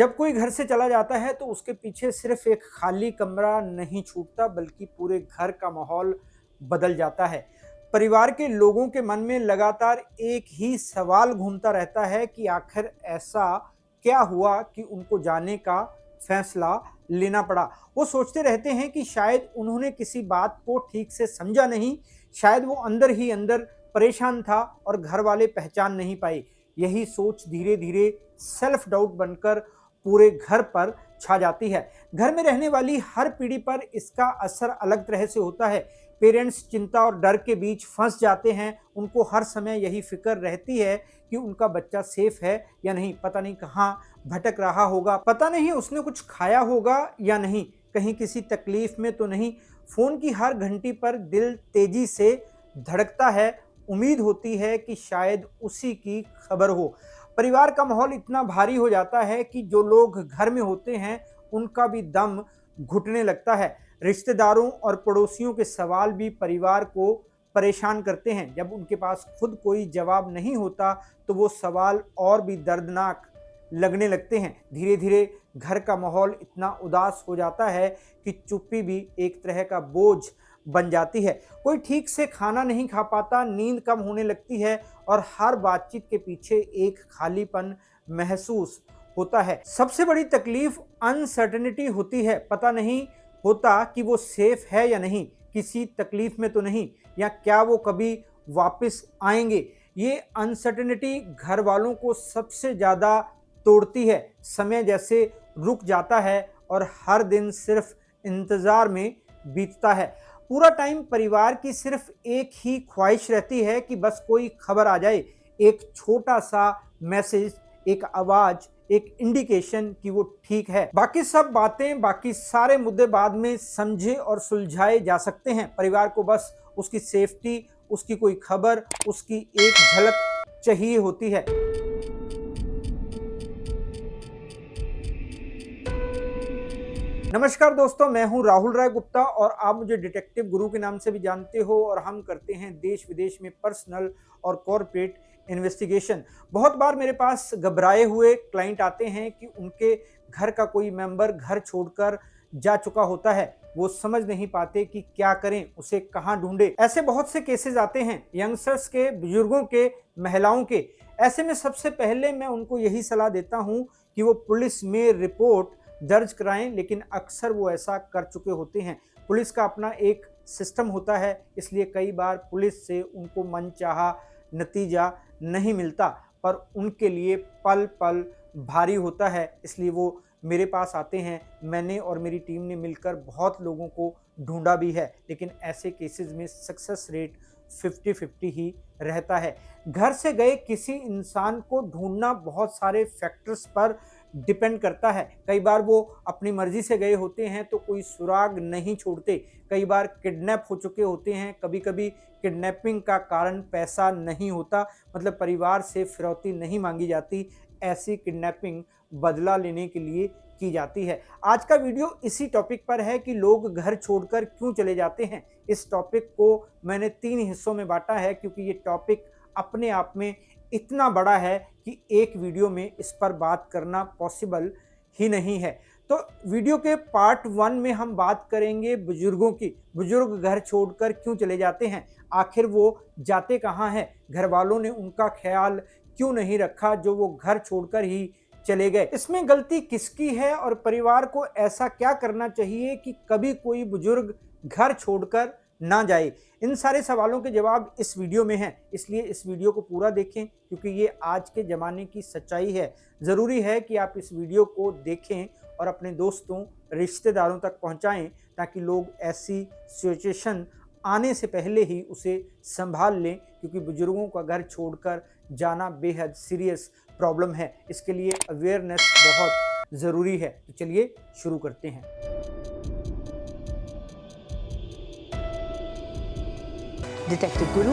जब कोई घर से चला जाता है तो उसके पीछे सिर्फ एक खाली कमरा नहीं छूटता, बल्कि पूरे घर का माहौल बदल जाता है। परिवार के लोगों के मन में लगातार एक ही सवाल घूमता रहता है कि आखिर ऐसा क्या हुआ कि उनको जाने का फैसला लेना पड़ा। वो सोचते रहते हैं कि शायद उन्होंने किसी बात को ठीक से समझा नहीं, शायद वो अंदर ही अंदर परेशान था और घर वाले पहचान नहीं पाए। यही सोच धीरे धीरे सेल्फ डाउट बनकर पूरे घर पर छा जाती है। घर में रहने वाली हर पीढ़ी पर इसका असर अलग तरह से होता है। पेरेंट्स चिंता और डर के बीच फंस जाते हैं। उनको हर समय यही फिक्र रहती है कि उनका बच्चा सेफ है या नहीं, पता नहीं कहाँ भटक रहा होगा, पता नहीं उसने कुछ खाया होगा या नहीं, कहीं किसी तकलीफ में तो नहीं। फोन की हर घंटी पर दिल तेजी से धड़कता है, उम्मीद होती है कि शायद उसी की खबर हो। परिवार का माहौल इतना भारी हो जाता है कि जो लोग घर में होते हैं उनका भी दम घुटने लगता है। रिश्तेदारों और पड़ोसियों के सवाल भी परिवार को परेशान करते हैं। जब उनके पास खुद कोई जवाब नहीं होता तो वो सवाल और भी दर्दनाक लगने लगते हैं। धीरे धीरे घर का माहौल इतना उदास हो जाता है कि चुप्पी भी एक तरह का बोझ बन जाती है। कोई ठीक से खाना नहीं खा पाता, नींद कम होने लगती है और हर बातचीत के पीछे एक खालीपन महसूस होता है। सबसे बड़ी तकलीफ अनसर्टेनिटी होती है। पता नहीं होता कि वो सेफ है या नहीं, किसी तकलीफ में तो नहीं, या क्या वो कभी वापस आएंगे। ये अनसर्टेनिटी घर वालों को सबसे ज़्यादा तोड़ती है। समय जैसे रुक जाता है और हर दिन सिर्फ इंतज़ार में बीतता है। पूरा टाइम परिवार की सिर्फ एक ही ख्वाहिश रहती है कि बस कोई खबर आ जाए, एक छोटा सा मैसेज, एक आवाज़, एक इंडिकेशन कि वो ठीक है। बाकी सब बातें, बाकी सारे मुद्दे बाद में समझे और सुलझाए जा सकते हैं। परिवार को बस उसकी सेफ्टी, उसकी कोई खबर, उसकी एक झलक चाहिए होती है। नमस्कार दोस्तों, मैं हूं राहुल राय गुप्ता और आप मुझे डिटेक्टिव गुरु के नाम से भी जानते हो और हम करते हैं देश विदेश में पर्सनल और कॉर्पोरेट इन्वेस्टिगेशन। बहुत बार मेरे पास घबराए हुए क्लाइंट आते हैं कि उनके घर का कोई मेंबर घर छोड़कर जा चुका होता है। वो समझ नहीं पाते कि क्या करें, उसे कहाँ ढूंढे। ऐसे बहुत से केसेस आते हैं, यंगस्टर्स के, बुजुर्गों के, महिलाओं के। ऐसे में सबसे पहले मैं उनको यही सलाह देता हूँ कि वो पुलिस में रिपोर्ट दर्ज कराएं, लेकिन अक्सर वो ऐसा कर चुके होते हैं। पुलिस का अपना एक सिस्टम होता है, इसलिए कई बार पुलिस से उनको मनचाहा नतीजा नहीं मिलता, पर उनके लिए पल पल भारी होता है, इसलिए वो मेरे पास आते हैं। मैंने और मेरी टीम ने मिलकर बहुत लोगों को ढूंढा भी है, लेकिन ऐसे केसेस में सक्सेस रेट 50-50 ही रहता है। घर से गए किसी इंसान को ढूंढना बहुत सारे फैक्टर्स पर डिपेंड करता है। कई बार वो अपनी मर्जी से गए होते हैं तो कोई सुराग नहीं छोड़ते, कई बार किडनैप हो चुके होते हैं, कभी कभी किडनैपिंग का कारण पैसा नहीं होता, मतलब परिवार से फिरौती नहीं मांगी जाती, ऐसी किडनैपिंग बदला लेने के लिए की जाती है। आज का वीडियो इसी टॉपिक पर है कि लोग घर छोड़कर क्यों चले जाते हैं। इस टॉपिक को मैंने 3 हिस्सों में बांटा है, क्योंकि ये टॉपिक अपने आप में इतना बड़ा है कि एक वीडियो में इस पर बात करना पॉसिबल ही नहीं है। तो वीडियो के पार्ट 1 में हम बात करेंगे बुजुर्गों की। बुजुर्ग घर छोड़कर क्यों चले जाते हैं, आखिर वो जाते कहाँ हैं, घर वालों ने उनका ख्याल क्यों नहीं रखा जो वो घर छोड़कर ही चले गए। इसमें गलती किसकी है और परिवार को ऐसा क्या करना चाहिए कि कभी कोई बुजुर्ग घर छोड़कर ना जाए। इन सारे सवालों के जवाब इस वीडियो में हैं, इसलिए इस वीडियो को पूरा देखें, क्योंकि ये आज के ज़माने की सच्चाई है। ज़रूरी है कि आप इस वीडियो को देखें और अपने दोस्तों, रिश्तेदारों तक पहुंचाएं, ताकि लोग ऐसी सिचुएशन आने से पहले ही उसे संभाल लें, क्योंकि बुजुर्गों का घर छोड़कर जाना बेहद सीरियस प्रॉब्लम है। इसके लिए अवेयरनेस बहुत ज़रूरी है। तो चलिए शुरू करते हैं। डिटेक्टिव गुरु